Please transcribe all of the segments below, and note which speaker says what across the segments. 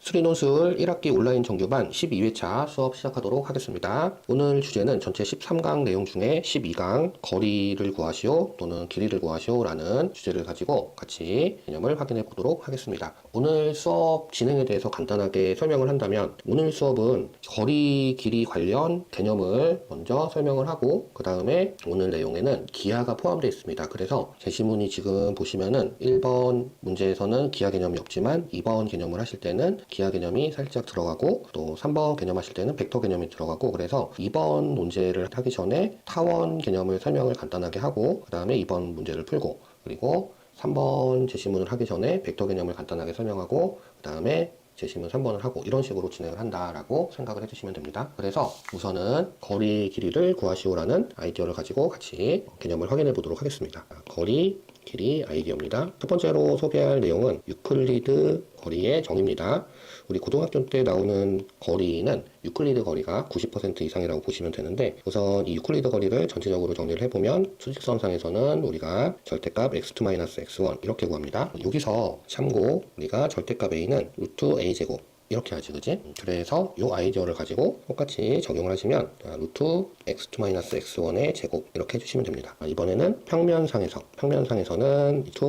Speaker 1: 수리논술 1학기 온라인 정규반 12회차 수업 시작하도록 하겠습니다. 오늘 주제는 전체 13강 내용 중에 12강 거리를 구하시오 또는 길이를 구하시오 라는 주제를 가지고 같이 개념을 확인해 보도록 하겠습니다. 오늘 수업 진행에 대해서 간단하게 설명을 한다면 오늘 수업은 거리, 길이 관련 개념을 먼저 설명을 하고 그 다음에 오늘 내용에는 기하가 포함되어 있습니다. 그래서 제시문이 지금 보시면은 1번 문제에서는 기하 개념이 없지만 2번 개념을 하실 때는 기하 개념이 살짝 들어가고 또 3번 개념 하실 때는 벡터 개념이 들어가고 그래서 2번 문제를 하기 전에 타원 개념을 설명을 간단하게 하고 그 다음에 2번 문제를 풀고 그리고 3번 제시문을 하기 전에 벡터 개념을 간단하게 설명하고 그 다음에 제시문 3번을 하고 이런 식으로 진행을 한다라고 생각을 해주시면 됩니다. 그래서 우선은 거리 길이를 구하시오라는 아이디어를 가지고 같이 개념을 확인해 보도록 하겠습니다. 거리 길이 아이디어입니다. 첫 번째로 소개할 내용은 유클리드 거리의 정의입니다. 우리 고등학교 때 나오는 거리는 유클리드 거리가 90% 이상이라고 보시면 되는데 우선 이 유클리드 거리를 전체적으로 정리를 해보면 수직선상에서는 우리가 절대값 x2-x1 이렇게 구합니다. 여기서 참고 우리가 절대값 a는 루트 a제곱 이렇게 하지, 그지? 그래서 이 아이디어를 가지고 똑같이 적용을 하시면 루트 x2-x1의 제곱 이렇게 해주시면 됩니다. 이번에는 평면상에서는 루트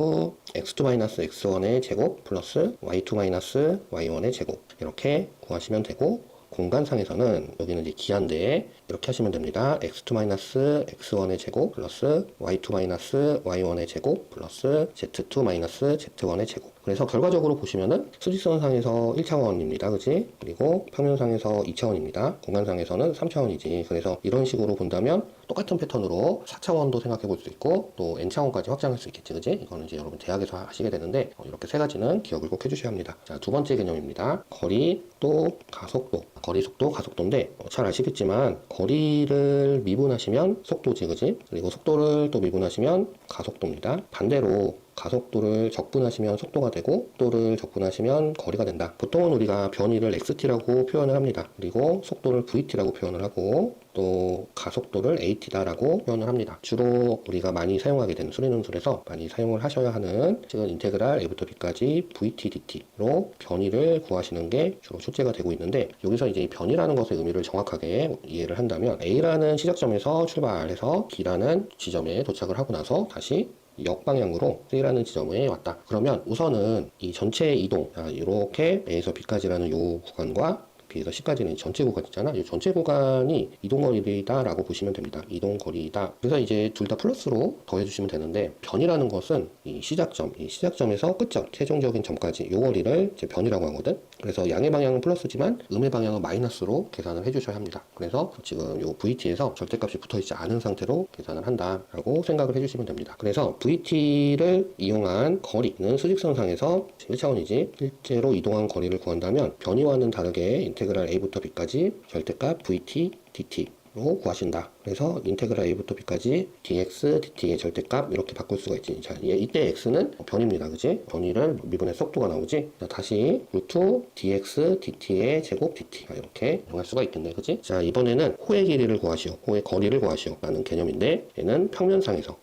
Speaker 1: x2-x1의 제곱 플러스 y2-y1의 제곱 이렇게 구하시면 되고 공간상에서는 여기는 이제 기하인데 이렇게 하시면 됩니다. x2-x1의 제곱 플러스 y2-y1의 제곱 플러스 z2-z1의 제곱. 그래서 결과적으로 보시면은 수직선상에서 1차원입니다. 그치? 그리고 평면상에서 2차원입니다. 공간상에서는 3차원이지. 그래서 이런 식으로 본다면 똑같은 패턴으로 4차원도 생각해 볼 수 있고 또 n차원까지 확장할 수 있겠지. 그치? 이거는 이제 여러분 대학에서 하시게 되는데 이렇게 세 가지는 기억을 꼭 해주셔야 합니다. 자, 두 번째 개념입니다. 거리 또 가속도. 거리, 속도, 가속도인데 잘 아시겠지만 거리를 미분하시면 속도지, 그지? 그리고 속도를 또 미분하시면 가속도입니다. 반대로 가속도를 적분하시면 속도가 되고 속도를 적분하시면 거리가 된다. 보통은 우리가 변이를 xt라고 표현을 합니다. 그리고 속도를 vt라고 표현을 하고 또 가속도를 at다라고 표현을 합니다. 주로 우리가 많이 사용하게 되는 수리논술에서 많이 사용을 하셔야 하는 지금 인테그랄 a부터 b까지 vt dt로 변이를 구하시는 게 주로 출제가 되고 있는데 여기서 이제 이 변이라는 것의 의미를 정확하게 이해를 한다면 a라는 시작점에서 출발해서 b라는 지점에 도착을 하고 나서 다시 역방향으로 C라는 지점에 왔다. 그러면 우선은 이 전체 이동, 이렇게 A에서 B까지라는 요 구간과 B에서 C까지는 전체 구간이잖아. 이 전체 구간이 이동거리다 라고 보시면 됩니다. 이동거리다. 그래서 이제 둘 다 플러스로 더해주시면 되는데 변이라는 것은 이 시작점에서 끝점, 최종적인 점까지 요 거리를 이제 변이라고 하거든. 그래서 양의 방향은 플러스지만 음의 방향은 마이너스로 계산을 해주셔야 합니다. 그래서 지금 요 VT에서 절대값이 붙어있지 않은 상태로 계산을 한다라고 생각을 해주시면 됩니다. 그래서 VT를 이용한 거리는 수직선상에서 1차원이지 실제로 이동한 거리를 구한다면 변이와는 다르게 인테그랄 a부터 b까지 절대값 vt dt로 구하신다. 그래서 인테그랄 a부터 b까지 dx dt의 절대값 이렇게 바꿀 수가 있지. 자, 이때 x는 변입니다. 그지? 변이를 미분의 속도가 나오지? 자, 다시 루트 dx dt의 제곱 dt 이렇게 정할 수가 있겠네. 그지? 자, 이번에는 호의 길이를 구하시오. 호의 거리를 구하시오. 라는 개념인데 얘는 평면상에서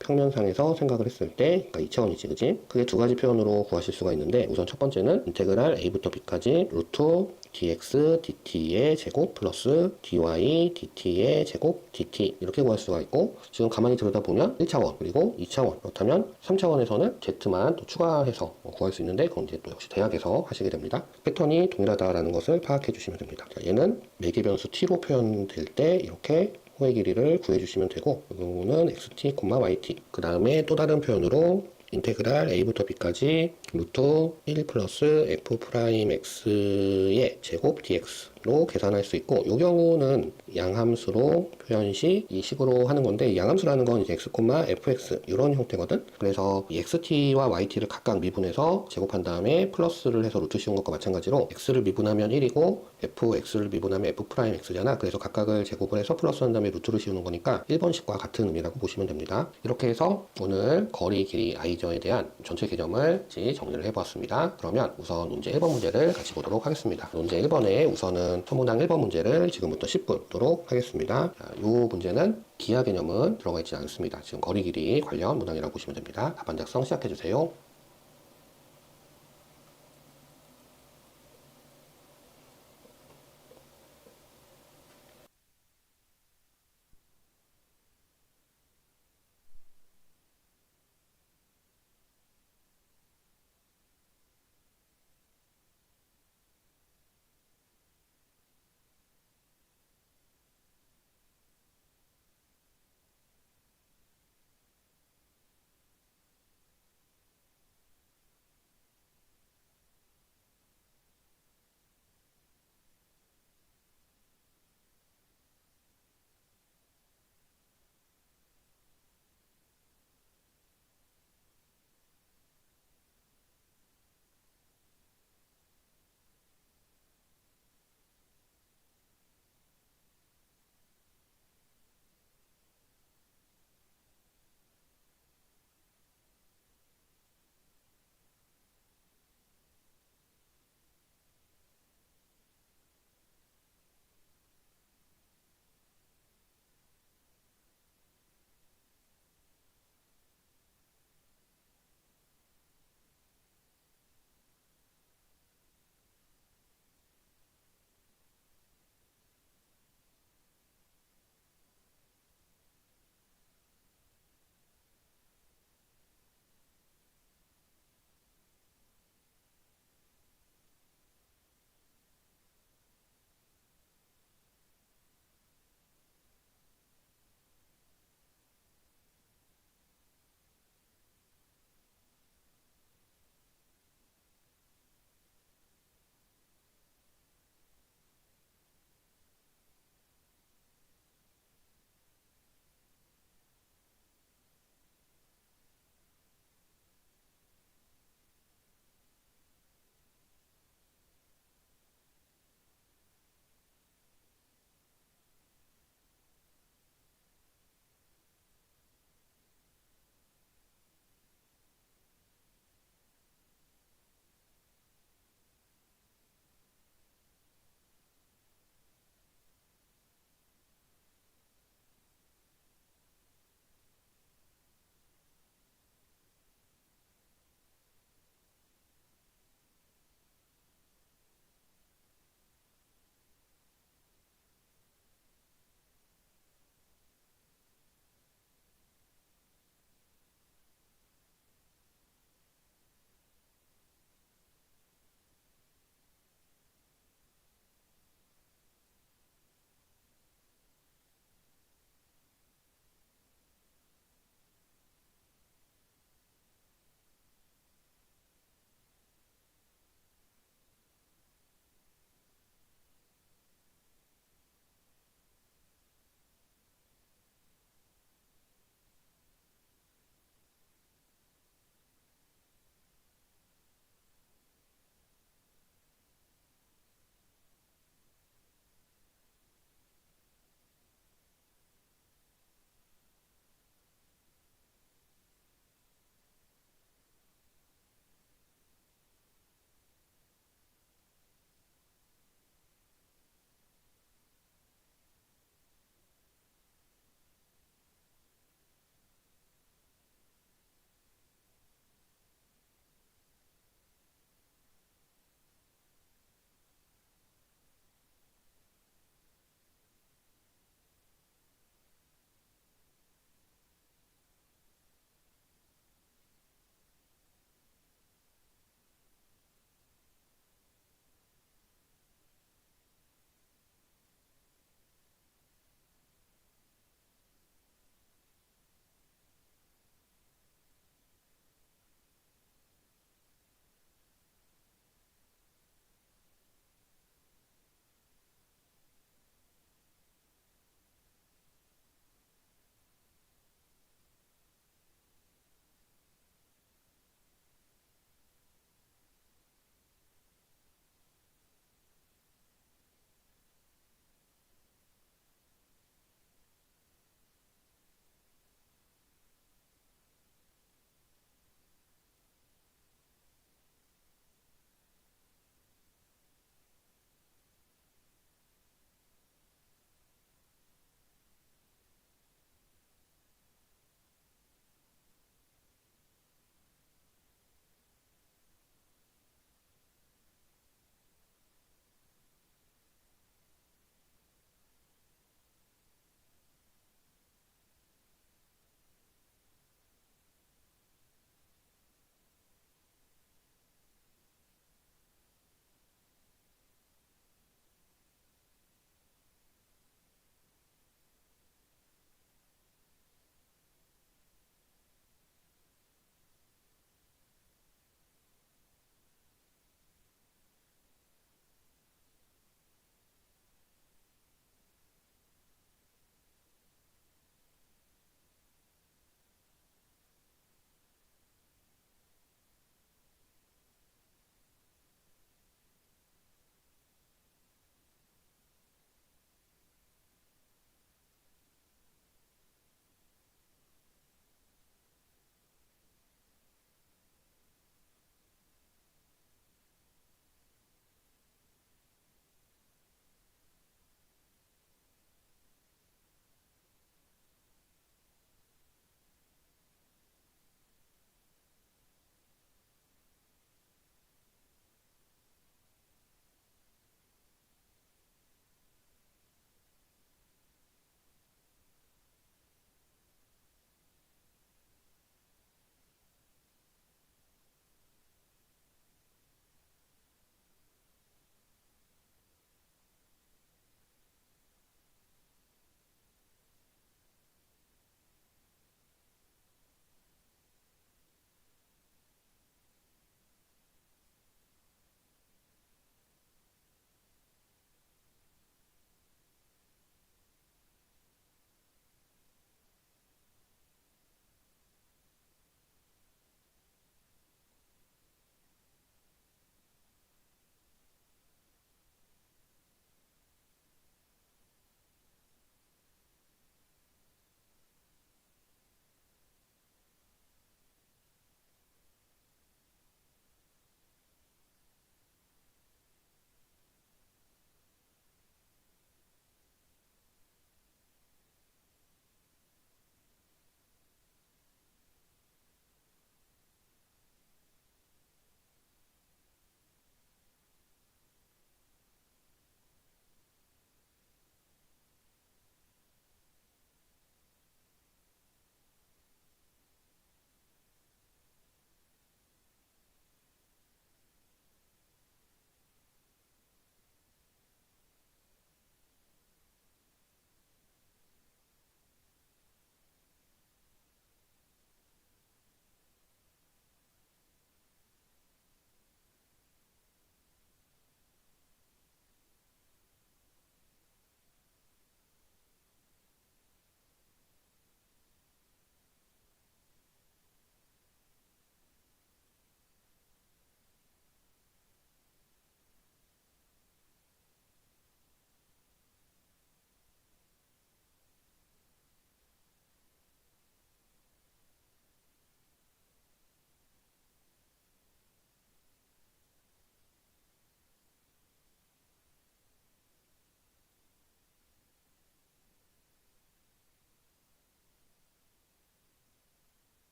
Speaker 1: 생각을 했을 때 그러니까 2차원이지. 그지? 그게 두 가지 표현으로 구하실 수가 있는데 우선 첫 번째는 인테그랄 a부터 b까지 루트 dx dt의 제곱 플러스 dy dt의 제곱 dt 이렇게 구할 수가 있고 지금 가만히 들여다보면 1차원 그리고 2차원 그렇다면 3차원에서는 z만 또 추가해서 구할 수 있는데 그건 이제 또 역시 대학에서 하시게 됩니다. 패턴이 동일하다라는 것을 파악해 주시면 됩니다. 자, 얘는 매개 변수 t로 표현될 때 이렇게 호의 길이를 구해주시면 되고 이거는 xt, yt 그 다음에 또 다른 표현으로 인테그랄 a부터 b까지 루트 1 플러스 f 프라임 x의 제곱 dx로 계산할 수 있고 이 경우는 양함수로 표현 시 이 식으로 하는 건데 양함수라는 건 이제 x, fx 이런 형태거든. 그래서 이 xt와 yt를 각각 미분해서 제곱한 다음에 플러스를 해서 루트 씌운 것과 마찬가지로 x를 미분하면 1이고 fx를 미분하면 f 프라임 x잖아. 그래서 각각을 제곱을 해서 플러스 한 다음에 루트를 씌우는 거니까 1번식과 같은 의미라고 보시면 됩니다. 이렇게 해서 오늘 거리, 길이, 아이저에 대한 전체 개념을 정리를 해보았습니다. 그러면 우선 문제 1번 문제를 같이 보도록 하겠습니다. 문제 1번에 우선은 선문항 1번 문제를 지금부터 10분 보도록 하겠습니다. 자, 이 문제는 기하 개념은 들어가 있지 않습니다. 지금 거리, 길이 관련 문항이라고 보시면 됩니다. 답안 작성 시작해주세요.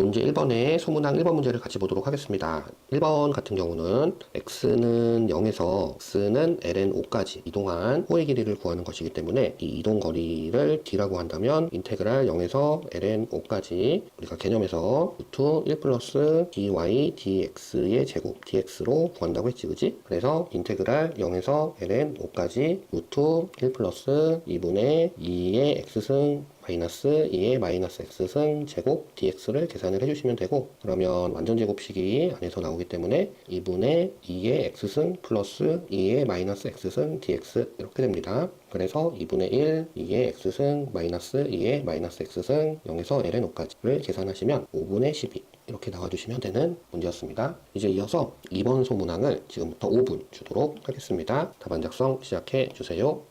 Speaker 1: 논제 1번에 소문항 1번 문제를 같이 보도록 하겠습니다. 1번 같은 경우는 x는 0에서 x는 ln 5까지 이동한 호의 길이를 구하는 것이기 때문에 이 이동 거리를 d라고 한다면 인테그랄 0에서 ln 5까지 우리가 개념에서 루트 1 플러스 dy dx의 제곱 dx로 구한다고 했지, 그지? 그래서 인테그랄 0에서 ln 5까지 루트 1 플러스 2분의 2의 x승 마이너스 2의 마이너스 x승 제곱 dx를 계산을 해주시면 되고, 그러면 완전제곱식이 안에서 나오기 때문에 2분의 2의 x승 플러스 2의 마이너스 x승 dx 이렇게 됩니다. 그래서 2분의 1, 2의 x승 마이너스 2의 마이너스 x승 0에서 ln 5까지를 계산하시면 5분의 12 이렇게 나와주시면 되는 문제였습니다. 이제 이어서 2번 소문항을 지금부터 5분 주도록 하겠습니다. 답안 작성 시작해 주세요.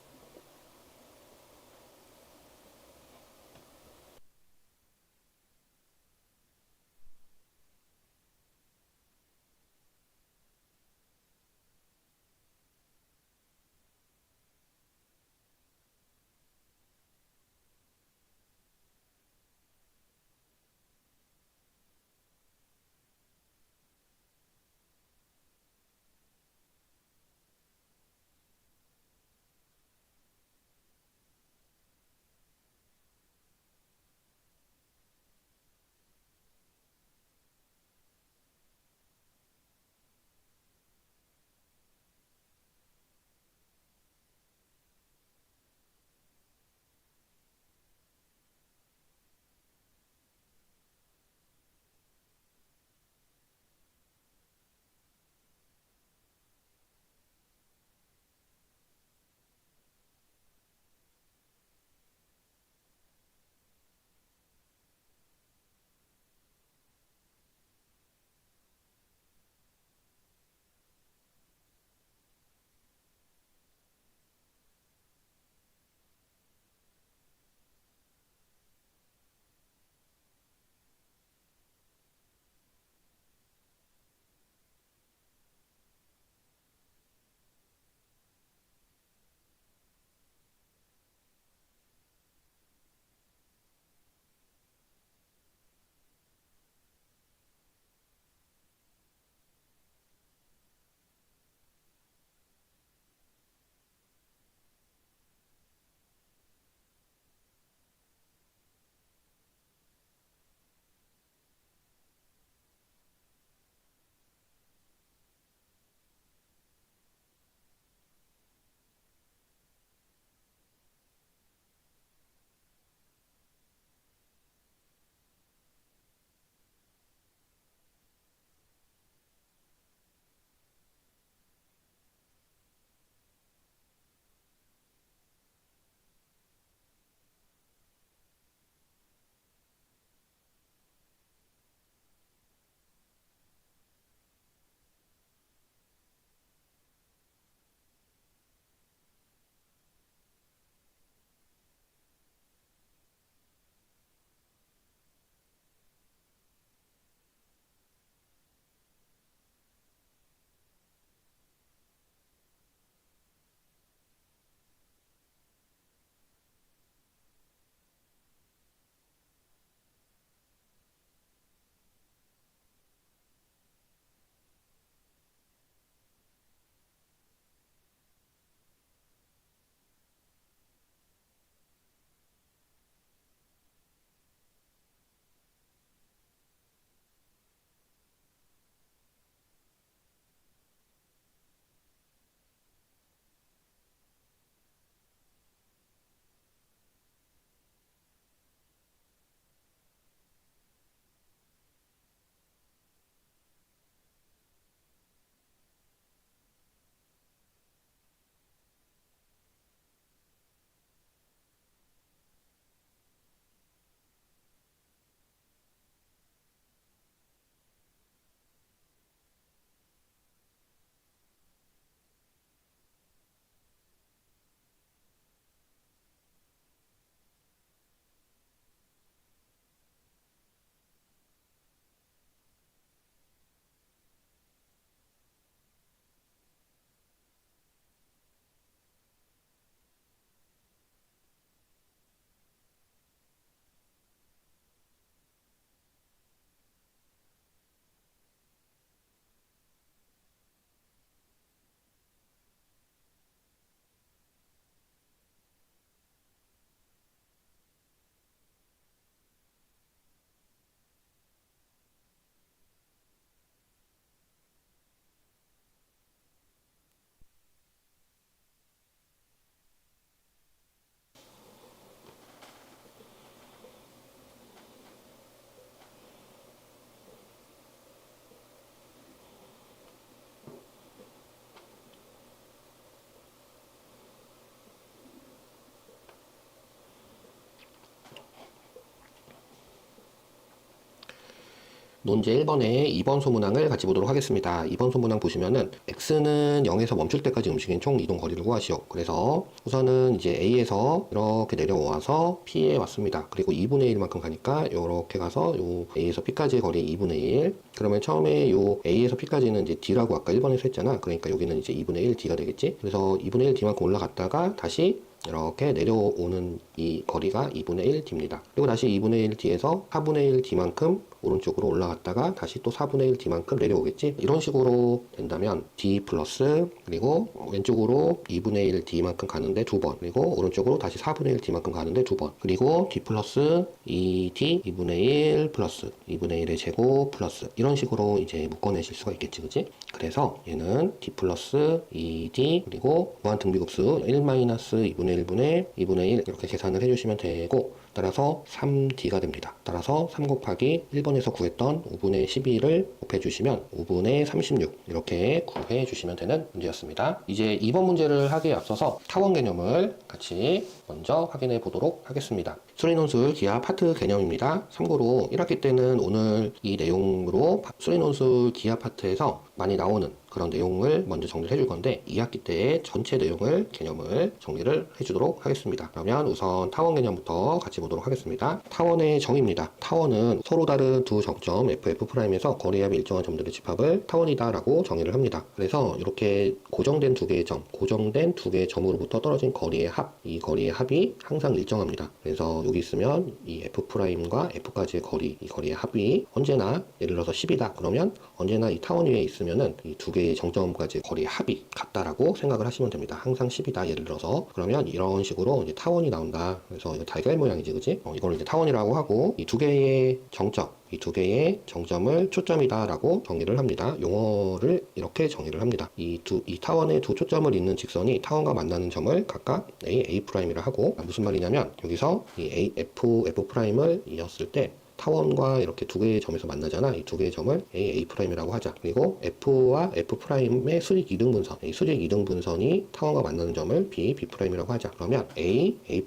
Speaker 1: 논제 1번에 2번 소문항을 같이 보도록 하겠습니다. 2번 소문항 보시면은 x는 0에서 멈출 때까지 움직인 총 이동 거리를 구하시오. 그래서 우선은 이제 a에서 이렇게 내려와서 p에 왔습니다. 그리고 2분의 1만큼 가니까 이렇게 가서 요 a에서 p까지의 거리 2분의 1. 그러면 처음에 요 a에서 p까지는 이제 d라고 아까 1번에서 했잖아. 그러니까 여기는 이제 2분의 1 d가 되겠지. 그래서 2분의 1 d만큼 올라갔다가 다시 이렇게 내려오는 이 거리가 2분의 1 d입니다. 그리고 다시 2분의 1 d에서 4분의 1 d만큼 오른쪽으로 올라갔다가 다시 또 4분의 1 d만큼 내려오겠지. 이런 식으로 된다면 d 플러스 그리고 왼쪽으로 2분의 1 d만큼 가는데 2번, 그리고 오른쪽으로 다시 4분의 1 d만큼 가는데 2번, 그리고 d 플러스 2d 2분의 1 플러스 2분의 1의 제곱 플러스 이런 식으로 이제 묶어내실 수가 있겠지, 그지? 그래서 얘는 d 플러스 2d 그리고 무한등비급수 1 마이너스 2분의 1분의 2분의 1 이렇게 계산을 해주시면 되고, 따라서 3d가 됩니다. 따라서 3 곱하기 1번에서 구했던 5분의 12를 곱해주시면 5분의 36 이렇게 구해주시면 되는 문제였습니다. 이제 2번 문제를 하기에 앞서서 타원 개념을 같이 먼저 확인해 보도록 하겠습니다. 수리논술 기하 파트 개념입니다. 참고로 1학기 때는 오늘 이 내용으로 수리논술 기하 파트에서 많이 나오는 그런 내용을 먼저 정리를 해줄 건데, 2학기 때의 전체 내용을 개념을 정리를 해주도록 하겠습니다. 그러면 우선 타원 개념부터 같이 보도록 하겠습니다. 타원의 정의입니다. 타원은 서로 다른 두 정점 F'에서 거리합이 일정한 점들의 집합을 타원이다 라고 정의를 합니다. 그래서 이렇게 고정된 두 개의 점으로부터 떨어진 거리의 합, 이 거리의 합이 항상 일정합니다. 그래서 여기 있으면 이 F'과 F까지의 거리, 이 거리의 합이 언제나 예를 들어서 10이다 그러면 언제나 이 타원 위에 있으면은 이 두 개의 정점까지의 거리의 합이 같다라고 생각을 하시면 됩니다. 항상 10이다 예를 들어서. 그러면 이런 식으로 이제 타원이 나온다. 그래서 이거 달걀 모양이지, 그지? 이걸 이제 타원이라고 하고, 이 두 개의 정점, 이 두 개의 정점을 초점이다 라고 정의를 합니다. 용어를 이렇게 정의를 합니다. 이 타원의 두 초점을 잇는 직선이 타원과 만나는 점을 각각 A'I'이라 하고, 무슨 말이냐면 여기서 이 F'을 이었을 때 타원과 이렇게 두 개의 점에서 만나잖아. 이 두 개의 점을 A'I'이라고 하자. 그리고 F와 F'의 수직 이등분선, 이 수직 이등분선이 타원과 만나는 점을 B'I'라고 하자. 그러면 A, A',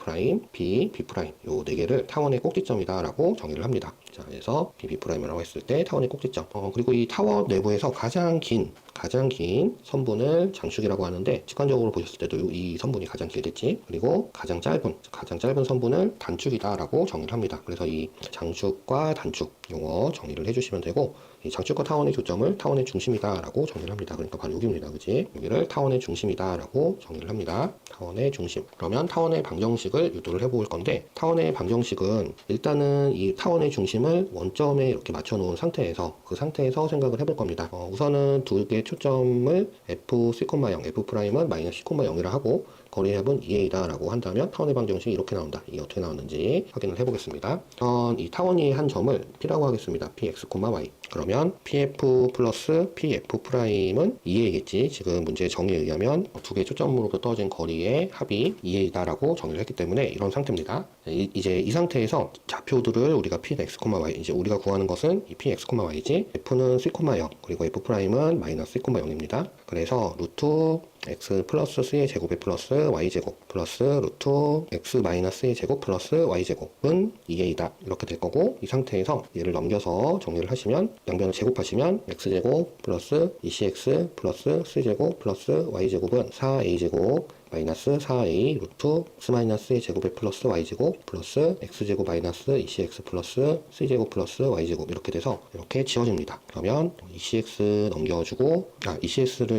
Speaker 1: B, B' 요 네 개를 타원의 꼭지점이다 라고 정의를 합니다. 자, 그래서 B'I'라고 했을 때 타원의 꼭지점. 그리고 이 타원 내부에서 가장 긴 선분을 장축이라고 하는데, 직관적으로 보셨을 때도 이 선분이 가장 길겠지. 그리고 가장 짧은 선분을 단축이다 라고 정의를 합니다. 그래서 이 장축과 단축 용어 정의를 해주시면 되고, 이 장축과 타원의 교점을 타원의 중심이다 라고 정의를 합니다. 그러니까 바로 여기입니다. 그치? 여기를 타원의 중심이다 라고 정의를 합니다. 타원의 중심. 그러면 타원의 방정식을 유도를 해볼 건데, 타원의 방정식은 일단은 이 타원의 중심을 원점에 이렇게 맞춰 놓은 상태에서, 그 상태에서 생각을 해볼 겁니다. 우선은 두 개의 초점을 FC,0, F'은 마이너스 C,0이라 하고 거리의 합은 2A다 라고 한다면 타원의 방정식이 이렇게 나온다. 이게 어떻게 나오는지 확인을 해보겠습니다. 이 타원이 한 점을 P라고 하겠습니다. Px, Y. 그러면 PF 플러스 PF'은 2A겠지. 지금 문제의 정의에 의하면 두 개의 초점으로부터 떨어진 거리의 합이 2A다 라고 정의를 했기 때문에 이런 상태입니다. 이제 이 상태에서 좌표들을 우리가 Px, Y, 이제 우리가 구하는 것은 이 Px, Y지. F는 C,0 그리고 F'은 마이너스 C,0입니다. 그래서 루트 x 플러스 c의 제곱에 플러스 y제곱 플러스 루트 x 마이너스의 제곱 플러스 y제곱은 2a다 이렇게 될 거고, 이 상태에서 얘를 넘겨서 정리를 하시면 양변을 제곱하시면 x제곱 플러스 2cx 플러스 c제곱 플러스 y제곱은 4a제곱 마이너스 4a 루트 x 마이너스의 제곱에 플러스 y제곱 플러스 x제곱 마이너스 2cx 플러스 c제곱 플러스 y제곱 이렇게 돼서 이렇게 지워집니다. 그러면 2cx 넘겨주고,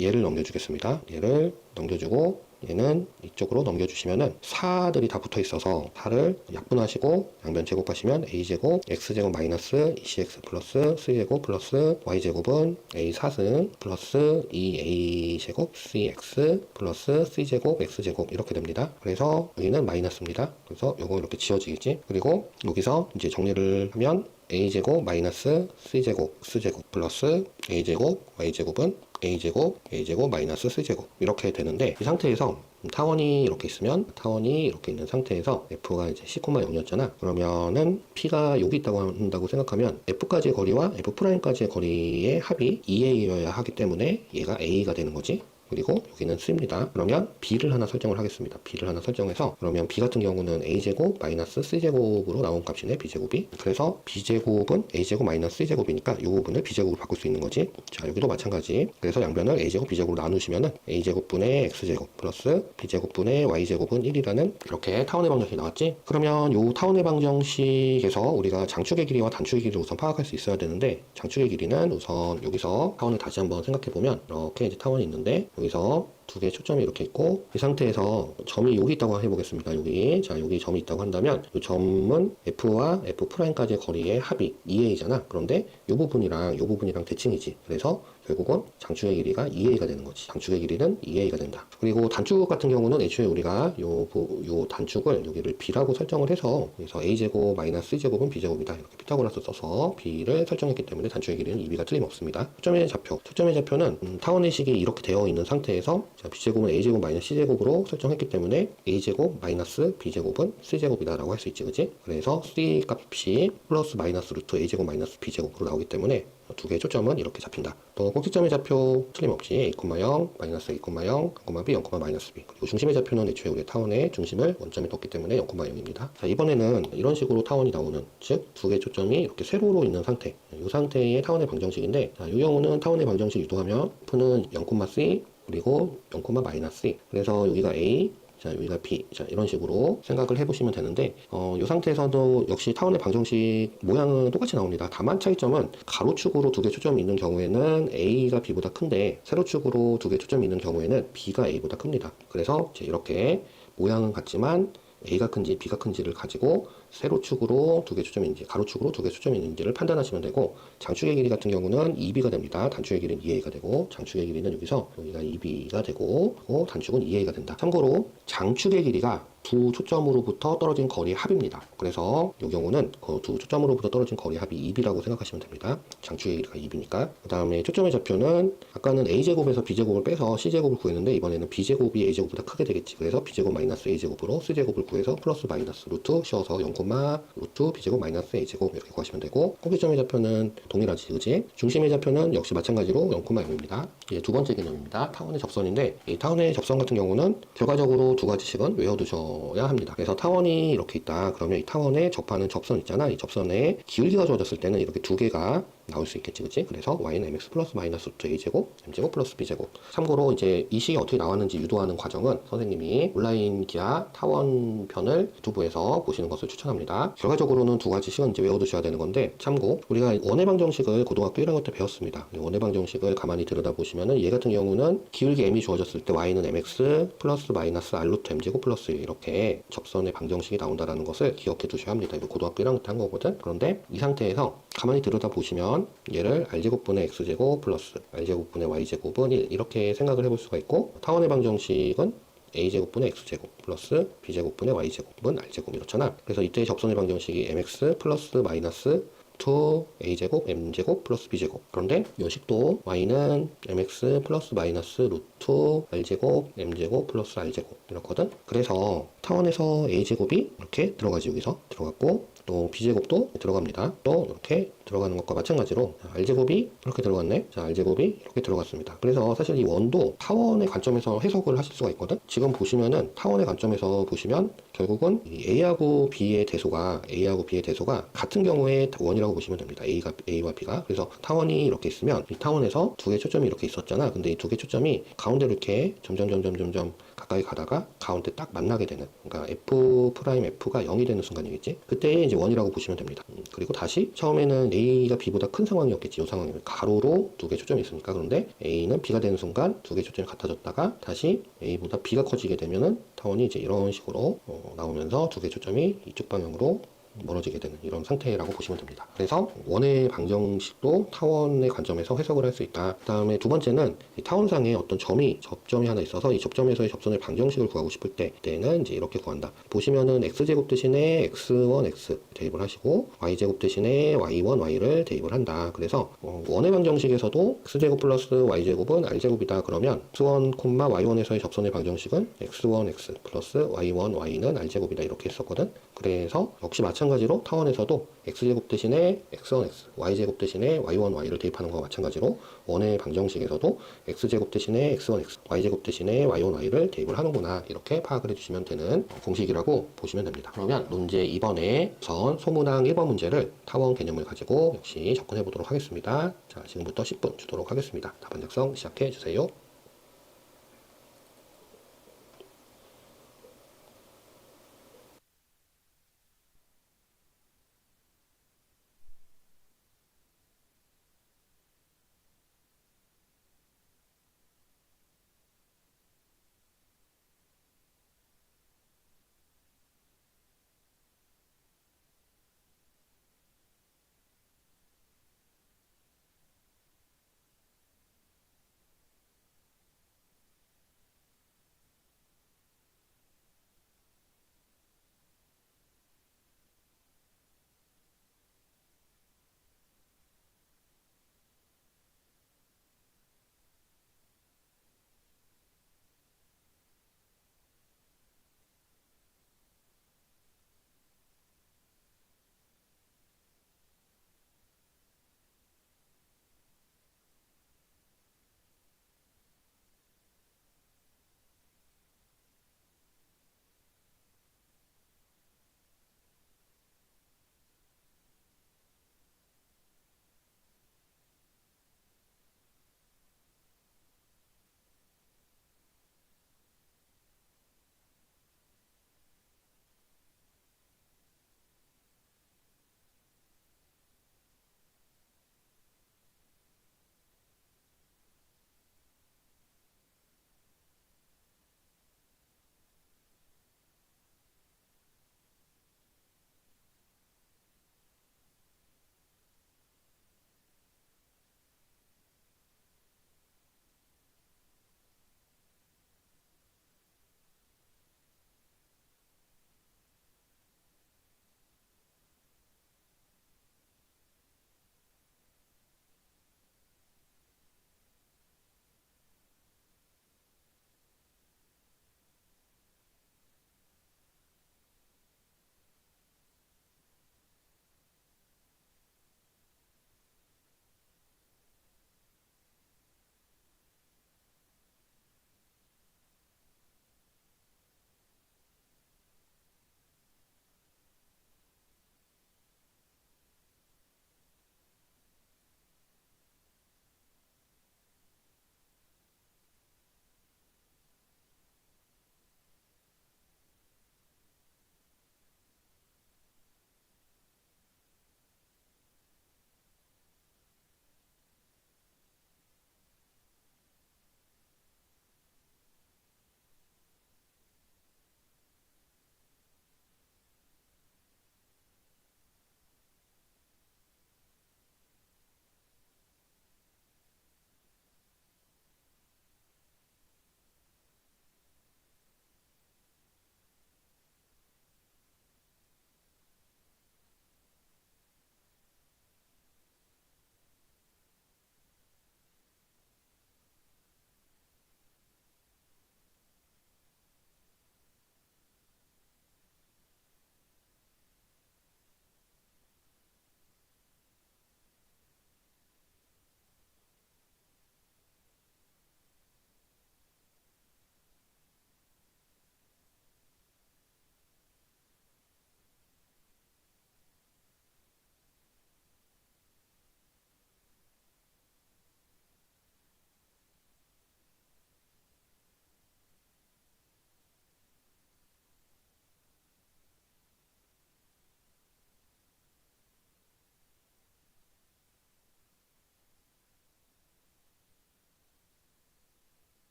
Speaker 1: 얘를 넘겨주겠습니다. 얘를 넘겨주고 얘는 이쪽으로 넘겨주시면은 4들이 다 붙어 있어서 4를 약분하시고 양변 제곱하시면 a제곱 x제곱 마이너스 2cx 플러스 c제곱 플러스 y제곱은 a4승 플러스 2a제곱 cx 플러스 c제곱 x제곱 이렇게 됩니다. 그래서 여기는 마이너스입니다. 그래서 요거 이렇게 지워지겠지. 그리고 여기서 이제 정리를 하면 a제곱 마이너스 c제곱 x제곱 플러스 a제곱 y제곱은 a제곱 마이너스 c제곱 이렇게 되는데, 이 상태에서 타원이 이렇게 있으면, 타원이 이렇게 있는 상태에서 f가 이제 C,0이었잖아. 그러면은 p가 여기 있다고 한다고 생각하면 f까지의 거리와 f'까지의 거리의 합이 2a여야 하기 때문에 얘가 a가 되는 거지. 그리고 여기는 C입니다. 그러면 B를 하나 설정을 하겠습니다. B를 하나 설정해서 그러면 B 같은 경우는 A제곱 마이너스 C제곱으로 나온 값이네. B제곱이. 그래서 B제곱은 A제곱 마이너스 C제곱이니까 이 부분을 B제곱으로 바꿀 수 있는 거지. 자, 여기도 마찬가지. 그래서 양변을 A제곱 B제곱으로 나누시면은 A제곱분의 X제곱 플러스 B제곱분의 Y제곱은 1이라는 이렇게 타원의 방정식이 나왔지. 그러면 이 타원의 방정식에서 우리가 장축의 길이와 단축의 길이를 우선 파악할 수 있어야 되는데, 장축의 길이는 우선 여기서 타원을 다시 한번 생각해 보면 이렇게 이제 타원이 있는데 여기서 두 개의 초점이 이렇게 있고, 이 상태에서 점이 여기 있다고 해보겠습니다. 여기. 자, 여기 점이 있다고 한다면 이 점은 F와 F'까지의 거리의 합이 2a잖아. 그런데 이 부분이랑 대칭이지. 그래서 결국은 장축의 길이가 2a가 되는 거지. 장축의 길이는 2a가 된다. 그리고 단축 같은 경우는 애초에 우리가 요 단축을 여기를 b라고 설정을 해서, 그래서 a제곱 마이너스 c제곱은 b제곱이다. 이렇게 피타고라스 써서 b를 설정했기 때문에 단축의 길이는 2b가 틀림없습니다. 초점의 좌표는 타원의 식이 이렇게 되어 있는 상태에서, 자, b제곱은 a제곱 마이너스 c제곱으로 설정했기 때문에 a제곱 마이너스 b제곱은 c제곱이다 라고 할 수 있지, 그치? 그래서 c 값이 플러스 마이너스 루트 a제곱 마이너스 b제곱으로 나오기 때문에 두 개의 초점은 이렇게 잡힌다. 또 꼭지점의 좌표 틀림없이 a, 0, 마이너스 a, 0, b, 0, 마이너스 b. 그리고 중심의 좌표는 애초에 우리 타원의 중심을 원점에 뒀기 때문에 0, 0입니다. 자, 이번에는 이런 식으로 타원이 나오는, 즉 두 개의 초점이 이렇게 세로로 있는 상태, 이 상태의 타원의 방정식인데, 자, 이 경우는 타원의 방정식 유도하면 F는 0, c 그리고 0, 마이너스 c. 그래서 여기가 a, 자, 여기가 B. 자, 이런 식으로 생각을 해보시면 되는데, 이 상태에서도 역시 타원의 방정식 모양은 똑같이 나옵니다. 다만 차이점은 가로축으로 두 개 초점이 있는 경우에는 A가 B보다 큰데, 세로축으로 두 개 초점이 있는 경우에는 B가 A보다 큽니다. 그래서 이제 이렇게 모양은 같지만 A가 큰지 B가 큰지를 가지고 세로축으로 두 개 초점이 있는지, 가로축으로 두 개 초점이 있는지를 판단하시면 되고, 장축의 길이 같은 경우는 2b가 됩니다. 단축의 길이는 2a가 되고, 장축의 길이는 여기가 2b가 되고, 단축은 2a가 된다. 참고로 장축의 길이가 두 초점으로부터 떨어진 거리의 합입니다. 그래서 이 경우는 그 두 초점으로부터 떨어진 거리의 합이 2b라고 생각하시면 됩니다. 장축의 길이가 2b니까. 그 다음에 초점의 좌표는 아까는 a제곱에서 b제곱을 빼서 c제곱을 구했는데, 이번에는 b제곱이 a제곱보다 크게 되겠지. 그래서 b제곱 마이너스 a제곱으로 c제곱을 구해서 플러스 마이너스 루트 씌워서 0, 루트 b제곱 마이너스 a제곱 이렇게 구하시면 되고, 꼭지점의 좌표는 동일하지, 그지? 중심의 좌표는 역시 마찬가지로 0, 0입니다. 이게 두 번째 개념입니다. 타원의 접선인데, 이 타원의 접선 같은 경우는 결과적으로 두 가지씩은 외워두셔야 합니다. 그래서 타원이 이렇게 있다. 그러면 이 타원에 접하는 접선 있잖아. 이 접선에 기울기가 주어졌을 때는 이렇게 두 개가 나올 수 있겠지, 그치? 그래서 y는 mx 플러스 마이너스 루트 a제곱, m제곱 플러스 b제곱. 참고로 이제 이 식이 어떻게 나왔는지 유도하는 과정은 선생님이 온라인 기하 타원편을 유튜브에서 보시는 것을 추천합니다. 결과적으로는 두 가지 식은 이제 외워두셔야 되는 건데, 참고 우리가 원의 방정식을 고등학교 1학년 때 배웠습니다. 원의 방정식을 가만히 들여다보시면은 얘 같은 경우는 기울기 m이 주어졌을 때 y는 mx 플러스 마이너스 r 루트 m제곱 플러스 이렇게 접선의 방정식이 나온다는 것을 기억해 두셔야 합니다. 이거 고등학교 1학년 때 한 거거든. 그런데 이 상태에서 가만히 들여다보시면 얘를 r제곱분의 x제곱 플러스 r제곱분의 y제곱은 1 이렇게 생각을 해볼 수가 있고, 타원의 방정식은 a제곱분의 x제곱 플러스 b제곱분의 y제곱은 r제곱 이렇잖아. 그래서 이때의 접선의 방정식이 mx 플러스 마이너스 2a제곱 m제곱 플러스 b제곱. 그런데 이 식도 y는 mx 플러스 마이너스 루트 r제곱 m제곱 플러스 r제곱 이렇거든. 그래서 타원에서 a제곱이 이렇게 들어가지, 여기서 들어갔고, 또 b제곱도 들어갑니다. 또 이렇게 들어가는 것과 마찬가지로 r제곱이 이렇게 들어갔네. 자, r제곱이 이렇게 들어갔습니다. 그래서 사실 이 원도 타원의 관점에서 해석을 하실 수가 있거든. 지금 보시면은 타원의 관점에서 보시면 결국은 A하고 B의 대소가 같은 경우에 원이라고 보시면 됩니다. A와 B가. 그래서 타원이 이렇게 있으면 이 타원에서 두 개 초점이 이렇게 있었잖아. 근데 이 두 개 초점이 가운데로 이렇게 점점 가까이 가다가 가운데 딱 만나게 되는, 그러니까 F'F가 0이 되는 순간이겠지. 그때 이제 원이라고 보시면 됩니다. 그리고 다시 처음에는 A가 B보다 큰 상황이었겠지. 이 상황이면 가로로 두 개 초점이 있으니까. 그런데 A는 B가 되는 순간 두 개 초점이 같아졌다가 다시 A보다 B가 커지게 되면은 타원이 이제 이런 식으로 나오면서 두 개 초점이 이쪽 방향으로 멀어지게 되는 이런 상태라고 보시면 됩니다. 그래서 원의 방정식도 타원의 관점에서 해석을 할 수 있다. 그 다음에 두 번째는 이 타원상에 어떤 접점이 하나 있어서 이 접점에서의 접선의 방정식을 구하고 싶을 때는 이제 이렇게 구한다. 보시면은 x제곱 대신에 x1x 대입을 하시고 y제곱 대신에 y1y를 대입을 한다. 그래서 원의 방정식에서도 x제곱 플러스 y제곱은 r제곱이다. 그러면 x1, y1에서의 접선의 방정식은 x1x 플러스 y1y는 r제곱이다. 이렇게 했었거든. 그래서 역시 마찬가지로 마찬가지로 타원에서도 x제곱 대신에 x1x, y제곱 대신에 y1y를 대입하는 것과 마찬가지로 원의 방정식에서도 x제곱 대신에 x1x, y제곱 대신에 y1y를 대입을 하는구나, 이렇게 파악을 해주시면 되는 공식이라고 보시면 됩니다. 그러면 문제 2번에 선 소문항 1번 문제를 타원 개념을 가지고 역시 접근해 보도록 하겠습니다. 자, 지금부터 10분 주도록 하겠습니다. 답안 작성 시작해 주세요.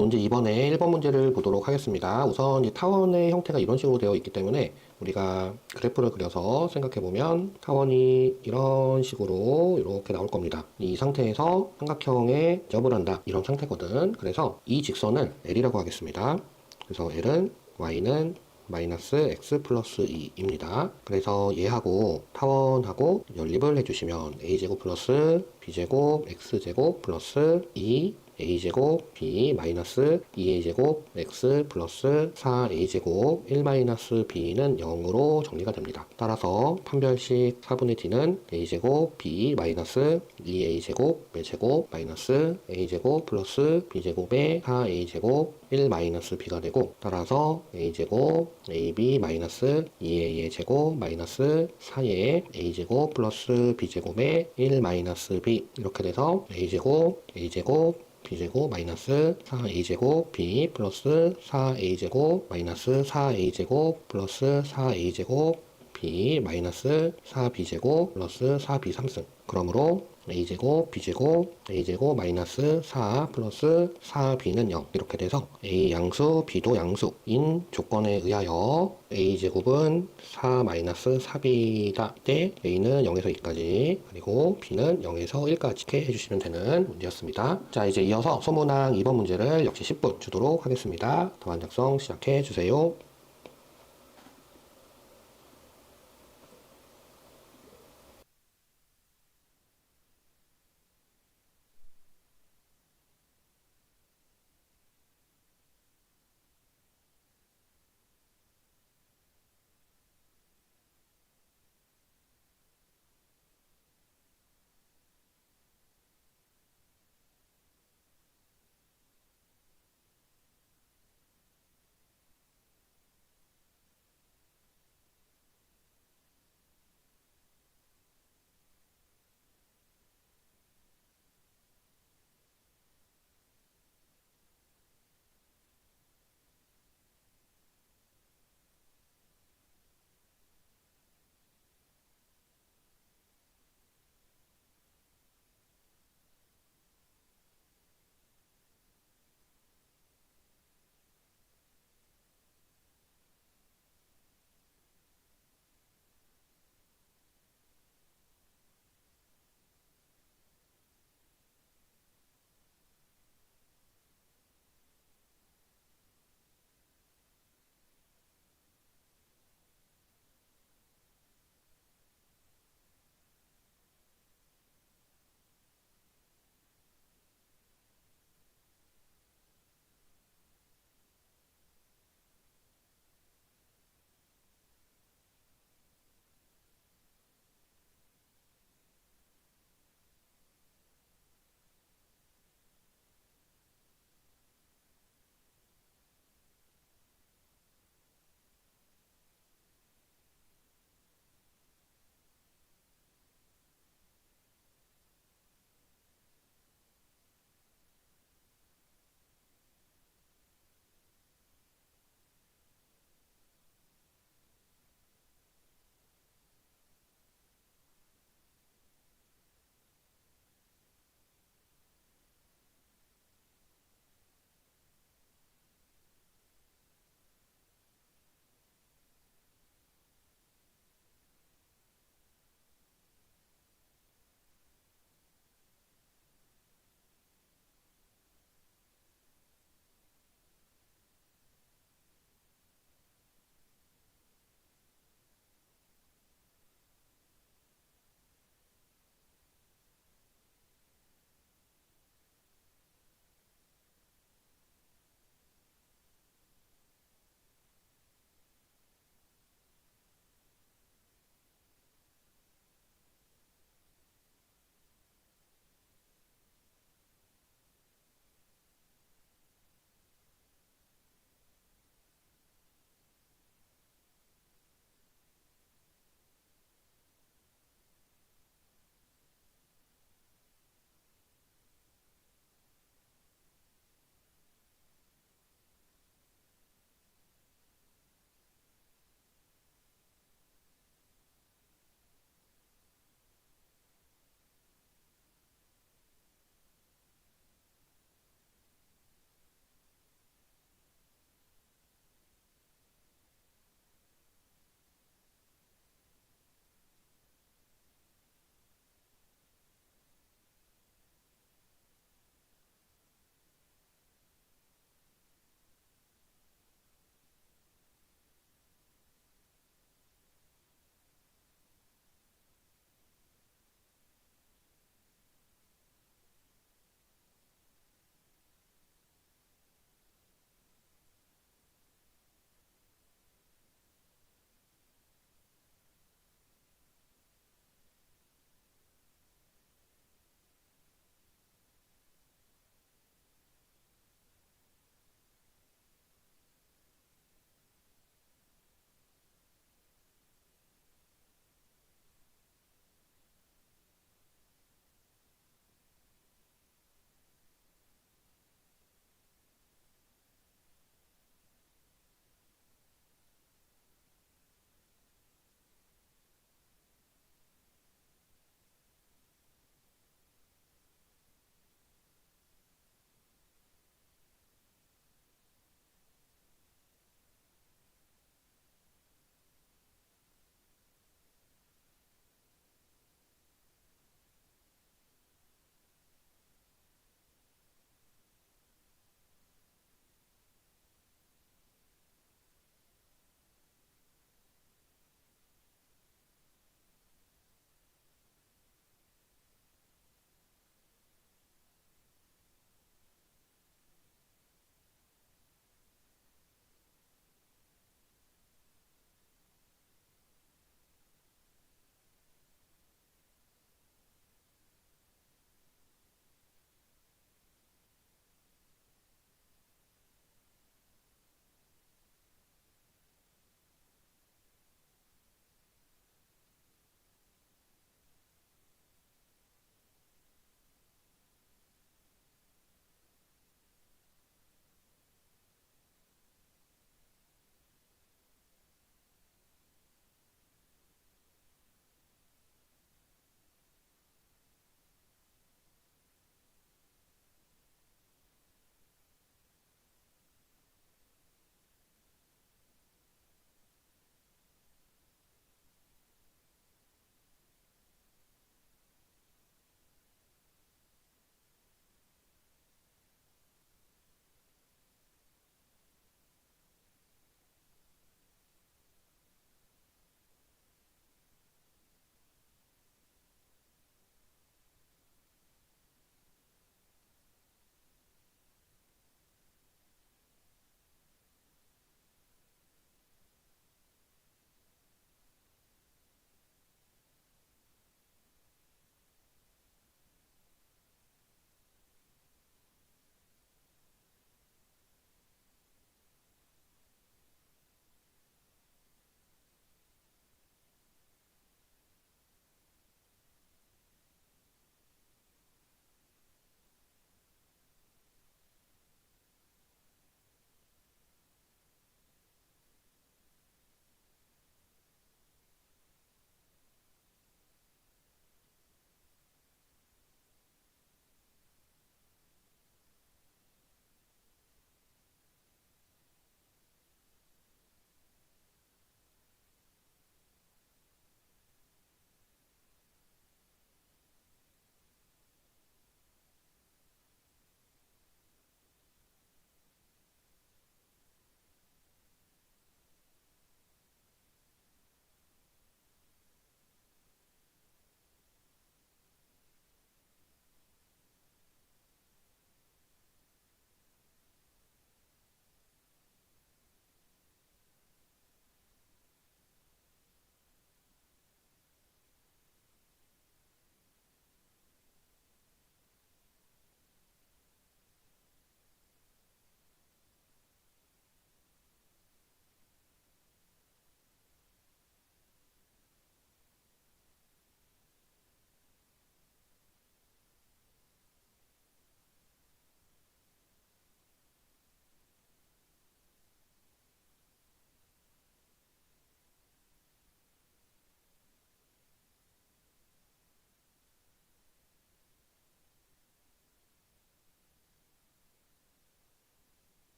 Speaker 1: 또 이제 이번에 1번 문제를 보도록 하겠습니다. 우선 이 타원의 형태가 이런 식으로 되어 있기 때문에 우리가 그래프를 그려서 생각해 보면 타원이 이런 식으로 이렇게 나올 겁니다. 이 상태에서 삼각형에 접을 한다. 이런 상태거든. 그래서 이 직선을 L이라고 하겠습니다. 그래서 L은 Y는 마이너스 x 플러스 2입니다. 그래서 얘하고 타원하고 연립을 해주시면 a제곱 플러스 b제곱 x제곱 플러스 2 a제곱 b 마이너스 2a제곱 x 플러스 4a제곱 1 마이너스 b는 0으로 정리가 됩니다. 따라서 판별식 4분의 t는 a제곱 b 마이너스 2a제곱 b제곱 마이너스 a제곱 플러스 b제곱의 4a제곱 1 마이너스 b가 되고, 따라서 a제곱 ab 마이너스 2a의 제곱 마이너스 4의 a제곱 플러스 b제곱의 1 마이너스 b, 이렇게 돼서 a제곱 b제곱 마이너스 4a제곱 b 플러스 4a제곱 마이너스 4a제곱 플러스 4a제곱 b 마이너스 4b제곱 플러스 4b 3승. 그러므로 a제곱 b제곱 마이너스 4 플러스 4b는 0, 이렇게 돼서 a 양수 b도 양수인 조건에 의하여 a제곱은 4 마이너스 4b다 때 a는 0에서 2까지, 그리고 b는 0에서 1까지 이렇게 해주시면 되는 문제였습니다. 자, 이제 이어서 소문항 2번 문제를 역시 10분 주도록 하겠습니다. 답안 작성 시작해 주세요.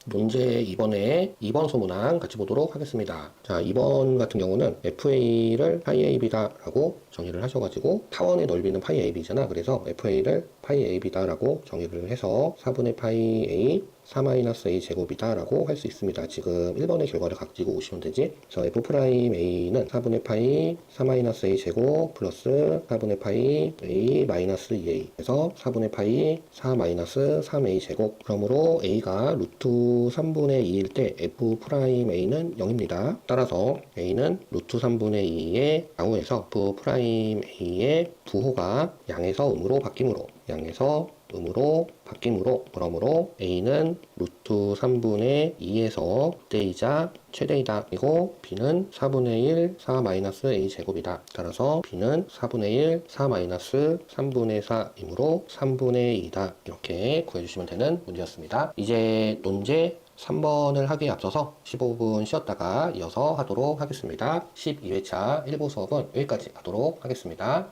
Speaker 1: 문제 2번에 2번 소문항 같이 보도록 하겠습니다. 자, 2번 같은 경우는 FA를 파이 AB다 라고 정의를 하셔가지고 타원의 넓이는 파이 AB잖아. 그래서 FA를 파이 AB다 라고 정의를 해서 4분의 파이 A 4-A 제곱이다 라고 할 수 있습니다. 지금 1번의 결과를 가지고 오시면 되지. 그래서 F'A는 4분의 파이 4-A 제곱 플러스 4분의 파이 A 마이너스 2A 그래서 4분의 파이 4-3A 제곱. 그러므로 A가 루트 3분의 2일 때 F'A는 0입니다. 따라서 A는 루트 3분의 2의 경우에서 F'A의 부호가 양에서 음으로 바뀌므로 그러므로 A는 루트 3분의 2에서 대이자 최대이다. 그리고 B는 4분의 1 4-A 제곱이다. 따라서 B는 4분의 1 4-3분의 4이므로 3분의 2다. 이렇게 구해주시면 되는 문제였습니다. 이제 논제 3번을 하기에 앞서서 15분 쉬었다가 이어서 하도록 하겠습니다. 12회차 1부 수업은 여기까지 하도록 하겠습니다.